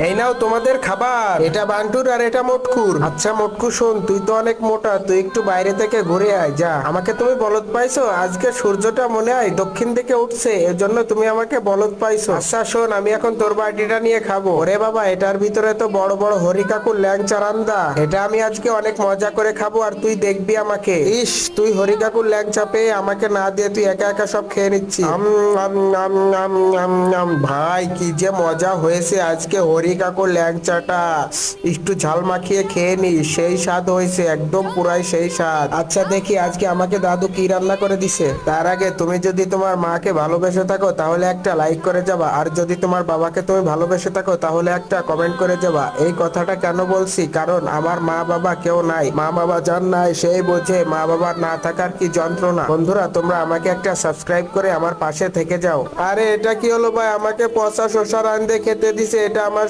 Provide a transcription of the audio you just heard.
এই নাও তোমাদের খাবার। এটা বান্টুর আর এটা মটকুর। আচ্ছা মটকু শোন, তুই তো অনেক মোটা, তুই একটু বাইরে থেকে ঘুরে আয় যা। আমাকে তুমি বলদ পাইছো? আজকে সূর্যটা মনে হয় দক্ষিণ দিকে উঠছে, এজন্য তুমি আমাকে বলদ পাইছো। আচ্ছা শোন, আমি এখন তোর বাটিটা নিয়ে খাবো। ওরে বাবা, এটার ভিতরে তো বড় বড় হরিকাকুর ল্যাংচা রান্দা। এটা আমি আজকে অনেক মজা করে খাবো আর তুই দেখবি আমাকে। ইস, তুই হরিকাকুর ল্যাংচা পেয়ে আমাকে না দিয়ে তুই একা একা সব খেয়ে নিচ্ছিস। আম, আম, আম, আম, আম। ভাই কি যে মজা হয়েছে আজকে হরি কাকুর ল্যাংচাটা। একটু ঝাল মাখিয়ে খেয়ে নি, সেই স্বাদ হয়েছে, একদম পুরাই সেই স্বাদ। আচ্ছা দেখি আজকে আমাকে দাদু কি রান্না করে দিছে। তার আগে তুমি যদি তোমার মাকে ভালোবেসে থাকো তাহলে একটা লাইক করে যাবা, আর যদি তোমার বাবাকে তুমি ভালোবেসে থাকো তাহলে একটা কমেন্ট করে যাবা। এই কথাটা কেন বলছি, কারণ আমার মা বাবা কেউ নাই, মা বাবা যার নাই সেই বোঝে মা বাবার না থাকার কি যন্ত্রণা। বন্ধুরা তোমরা আমাকে একটা সাবস্ক্রাইব করে আমার পাশে থেকে যাও। আরে এটা কি হলো ভাই, আমাকে পচা শশা রান্দে খেতে দিছে, এটা আমার